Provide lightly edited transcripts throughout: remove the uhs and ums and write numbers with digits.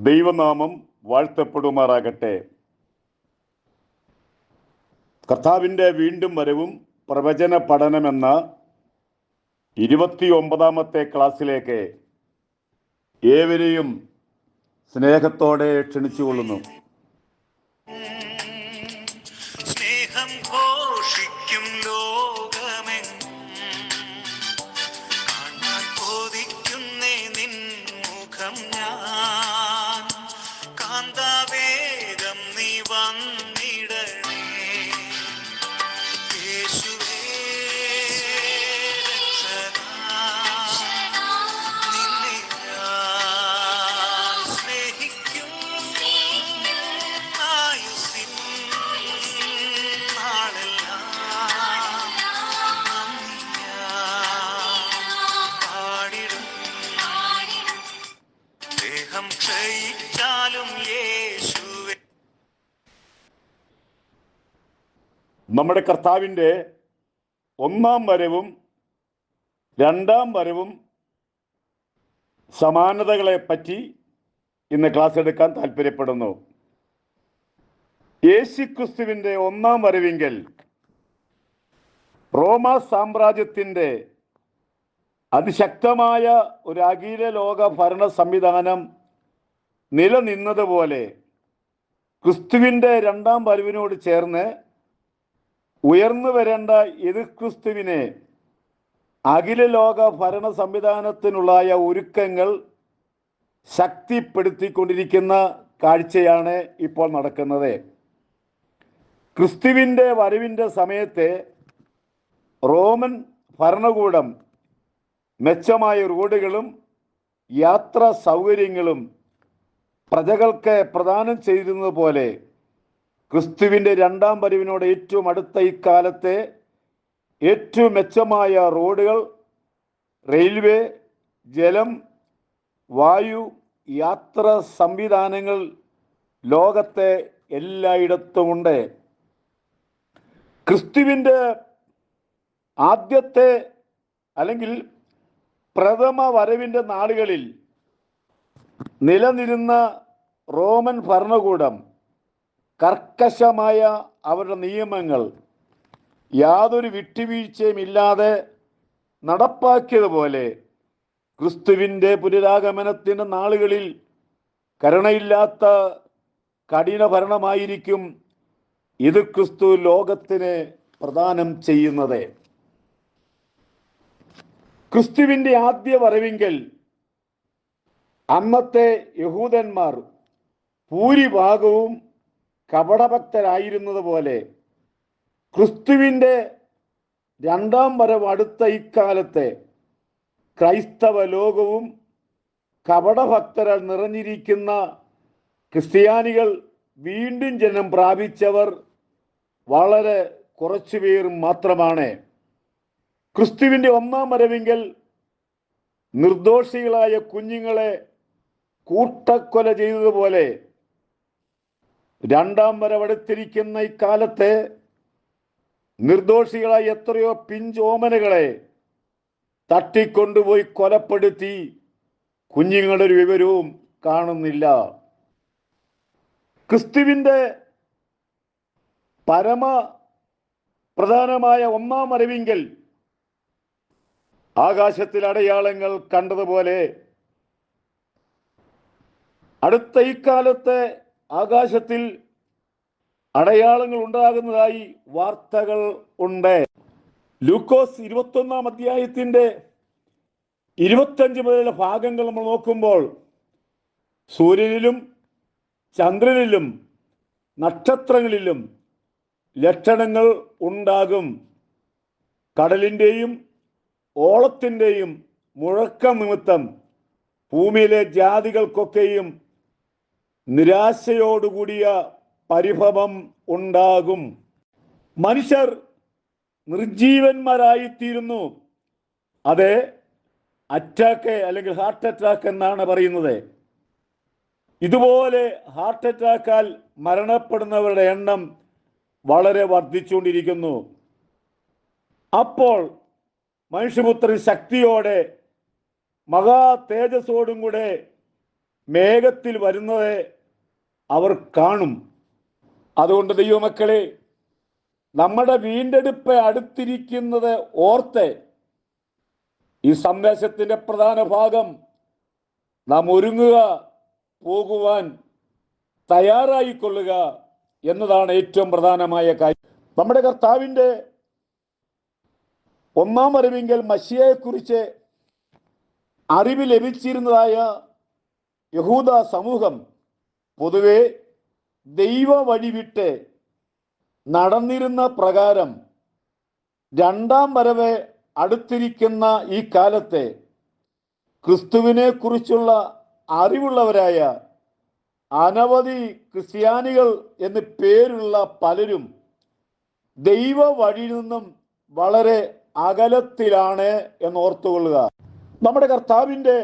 ദൈവനാമം വാഴ്ത്തപ്പെടുമാറാകട്ടെ. കർത്താവിൻ്റെ വീണ്ടും വരവും പ്രവചന പഠനമെന്ന 29ാമത്തെ ക്ലാസ്സിലേക്ക് ഏവരെയും സ്നേഹത്തോടെ ക്ഷണിച്ചുകൊള്ളുന്നു. സ്നേഹം ഘോഷിക്കും ലോകമെങ്ങും കാണാൻ കൊതിക്കുന്നേ നിൻ മുഖം ഞാൻ. കാന്താവേഗം നീ വന്നിടണേ യേശുവേ രക്ഷകാ, നിന്നെ ഞാൻ സ്നേഹിക്കും ആയുസ്സിൻ നാളെല്ലാം പാടിടും. ദേഹം ക്ഷയിച്ചാലും യേശുവേ. നമ്മുടെ കർത്താവിൻ്റെ ഒന്നാം വരവും രണ്ടാം വരവും സമാനതകളെ പറ്റി ഇന്ന് ക്ലാസ് എടുക്കാൻ താല്പര്യപ്പെടുന്നു. യേശുക്രിസ്തുവിൻ്റെ ഒന്നാം വരവിങ്കൽ റോമ സാമ്രാജ്യത്തിൻ്റെ അതിശക്തമായ ഒരു അഖില ലോക ഭരണ സംവിധാനം നിലനിന്നതുപോലെ ക്രിസ്തുവിൻ്റെ രണ്ടാം വരവിനോട് ചേർന്ന് ഉയർന്നു വരേണ്ട എതിർക്രിസ്തുവിനെ അഖില ലോക ഭരണ സംവിധാനത്തിനുള്ളായ ഒരുക്കങ്ങൾ ശക്തിപ്പെടുത്തിക്കൊണ്ടിരിക്കുന്ന കാഴ്ചയാണ് ഇപ്പോൾ നടക്കുന്നത്. ക്രിസ്തുവിൻ്റെ വരവിൻ്റെ സമയത്ത് റോമൻ ഭരണകൂടം മെച്ചമായ റോഡുകളും യാത്രാ സൗകര്യങ്ങളും പ്രജകൾക്ക് പ്രദാനം ചെയ്തിരുന്നത് പോലെ ക്രിസ്തുവിൻ്റെ രണ്ടാം വരവിനോട് ഏറ്റവും അടുത്ത ഇക്കാലത്തെ ഏറ്റവും മെച്ചമായ റോഡുകൾ, റെയിൽവേ, ജലം, വായു യാത്രാ സംവിധാനങ്ങൾ ലോകത്തെ എല്ലായിടത്തുമുണ്ട്. ക്രിസ്തുവിൻ്റെ ആദ്യത്തെ അല്ലെങ്കിൽ പ്രഥമ വരവിൻ്റെ നാളുകളിൽ നിലനിരുന്ന റോമൻ ഭരണകൂടം കർക്കശമായ അവരുടെ നിയമങ്ങൾ യാതൊരു വിട്ടുവീഴ്ചയും ഇല്ലാതെ നടപ്പാക്കിയതുപോലെ ക്രിസ്തുവിൻ്റെ പുനരാഗമനത്തിൻ്റെ നാളുകളിൽ കരുണയില്ലാത്ത കഠിന ഭരണമായിരിക്കും ഇത് ക്രിസ്തു ലോകത്തിന് പ്രദാനം ചെയ്യുന്നത്. ക്രിസ്തുവിൻ്റെ ആദ്യ വരവിങ്കൽ അന്നത്തെ യഹൂദന്മാർ ഭൂരിഭാഗവും കപടഭക്തരായിരുന്നത് പോലെ ക്രിസ്തുവിൻ്റെ രണ്ടാം വരവ് അടുത്ത ഇക്കാലത്തെ ക്രൈസ്തവ ലോകവും കപടഭക്തരാൽ നിറഞ്ഞിരിക്കുന്ന ക്രിസ്ത്യാനികൾ വീണ്ടും ജന്മം പ്രാപിച്ചവർ വളരെ കുറച്ചുപേർ മാത്രമാണ്. ക്രിസ്തുവിൻ്റെ ഒന്നാം വരവിങ്കൽ നിർദോഷികളായ കുഞ്ഞുങ്ങളെ കൂട്ടക്കൊല ചെയ്തതുപോലെ രണ്ടാം വരവടുത്തിരിക്കുന്ന ഇക്കാലത്തെ നിർദോഷികളായ എത്രയോ പിഞ്ചോമനകളെ തട്ടിക്കൊണ്ടുപോയി കൊലപ്പെടുത്തി കുഞ്ഞുങ്ങളുടെ ഒരു വിവരവും കാണുന്നില്ല. ക്രിസ്തുവിൻ്റെ പരമ പ്രധാനമായ ഒന്നാം വരവിങ്കൽ ആകാശത്തിൽ അടയാളങ്ങൾ കണ്ടതുപോലെ അടുത്ത ഇക്കാലത്തെ ആകാശത്തിൽ അടയാളങ്ങൾ ഉണ്ടാകുന്നതായി വാർത്തകൾ ഉണ്ട്. ലൂക്കോസ് 21-ാം അധ്യായത്തിൻ്റെ 25 മുതലുള്ള ഭാഗങ്ങൾ നമ്മൾ നോക്കുമ്പോൾ സൂര്യനിലും ചന്ദ്രനിലും നക്ഷത്രങ്ങളിലും ലക്ഷണങ്ങൾ ഉണ്ടാകും. കടലിൻ്റെയും ഓളത്തിൻ്റെയും മുഴക്കം നിമിത്തം ഭൂമിയിലെ ജാതികൾക്കൊക്കെയും നിരാശയോടുകൂടിയ പരിഭവം ഉണ്ടാകും. മനുഷ്യർ നിർജീവന്മാരായിത്തീരുന്നു. അത് അറ്റാക്ക് അല്ലെങ്കിൽ ഹാർട്ട് അറ്റാക്ക് എന്നാണ് പറയുന്നത്. ഇതുപോലെ ഹാർട്ട് അറ്റാക്കാൽ മരണപ്പെടുന്നവരുടെ എണ്ണം വളരെ വർദ്ധിച്ചുകൊണ്ടിരിക്കുന്നു. അപ്പോൾ മനുഷ്യപുത്രൻ ശക്തിയോടെ മഹാ തേജസ്സോടും കൂടെ മേഘത്തിൽ വരുന്നത് അവർ കാണും. അതുകൊണ്ട് ദൈവമക്കളെ, നമ്മുടെ വീണ്ടെടുപ്പ് അടുത്തിരിക്കുന്നത് ഓർത്ത് ഈ സന്ദേശത്തിന്റെ പ്രധാന ഭാഗം നാം ഒരുങ്ങുക, പോകുവാൻ തയ്യാറായിക്കൊള്ളുക എന്നതാണ് ഏറ്റവും പ്രധാനമായ കാര്യം. നമ്മുടെ കർത്താവിൻ്റെ ഒന്നാം വരവിങ്കൽ മശിയയെക്കുറിച്ച് അറിവ് ലഭിച്ചിരുന്നതായ യഹൂദ സമൂഹം പൊതുവെ ദൈവ വഴി വിട്ട് നടന്നിരുന്ന പ്രകാരം രണ്ടാം വരവ് അടുത്തിരിക്കുന്ന ഈ കാലത്തെ ക്രിസ്തുവിനെ കുറിച്ചുള്ള അറിവുള്ളവരായ അനവധി ക്രിസ്ത്യാനികൾ എന്ന് പേരുള്ള പലരും ദൈവ വഴിയിൽ നിന്നും വളരെ അകലത്തിലാണ് എന്ന് ഓർത്തുകൊള്ളുക. നമ്മുടെ കർത്താവിൻ്റെ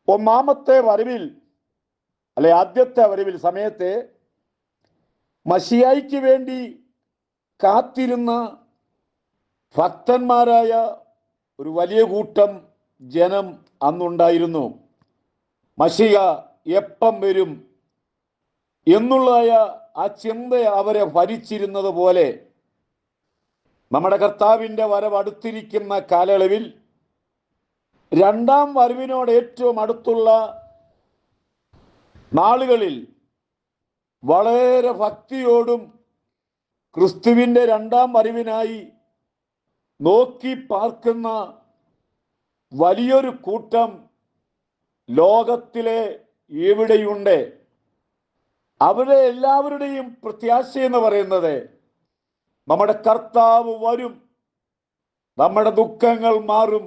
ഒന്നാമത്തെ വരവിൽ ആദ്യത്തെ വരവിൽ സമയത്തെ മശിയായിക്ക് വേണ്ടി കാത്തിരുന്ന ഭക്തന്മാരായ ഒരു വലിയ കൂട്ടം ജനം അന്നുണ്ടായിരുന്നു. മശിഹ എപ്പം വരും എന്നുള്ളതായ ആ ചിന്ത അവരെ ഭരിച്ചിരുന്നത് പോലെ നമ്മുടെ കർത്താവിൻ്റെ വരവ് അടുത്തിരിക്കുന്ന കാലയളവിൽ രണ്ടാം വരവിനോട് ഏറ്റവും അടുത്തുള്ള നാളുകളിൽ വളരെ ഭക്തിയോടും ക്രിസ്തുവിൻ്റെ രണ്ടാം വരവിനായി നോക്കി പാർക്കുന്ന വലിയൊരു കൂട്ടം ലോകത്തിലെ എവിടെയുണ്ട്. അവരുടെ എല്ലാവരുടെയും പ്രത്യാശ എന്ന് പറയുന്നത് നമ്മുടെ കർത്താവ് വരും, നമ്മുടെ ദുഃഖങ്ങൾ മാറും,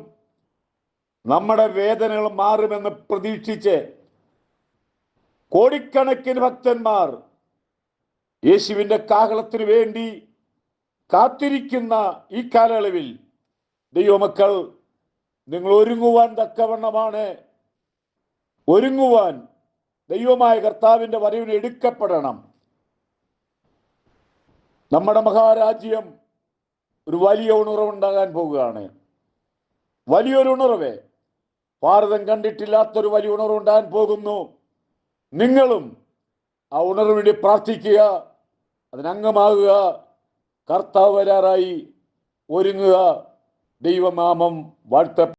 നമ്മുടെ വേദനകൾ മാറുമെന്ന് പ്രതീക്ഷിച്ച് കോടിക്കണക്കിന് ഭക്തന്മാർ യേശുവിൻ്റെ കാഹളത്തിന് വേണ്ടി കാത്തിരിക്കുന്ന ഈ കാലയളവിൽ ദൈവമക്കൾ, നിങ്ങൾ ഒരുങ്ങുവാൻ തക്കവണ്ണമാണ്. ഒരുങ്ങുവാൻ ദൈവമായ കർത്താവിൻ്റെ വരവിന് എടുക്കപ്പെടണം. നമ്മുടെ മഹാരാജ്യം ഒരു വലിയ ഉണർവുണ്ടാകാൻ പോവുകയാണ്. വലിയൊരു ഉണർവ്, ഭാരതം കണ്ടിട്ടില്ലാത്തൊരു വലിയ ഉണർവുണ്ടാകാൻ പോകുന്നു. നിങ്ങളും ആ ഉണർവിന് വേണ്ടി പ്രാർത്ഥിക്കുക, അതിനംഗമാകുക. കർത്താവ് വരാറായി, ഒരുങ്ങുക. ദൈവനാമം വാഴ്ത്ത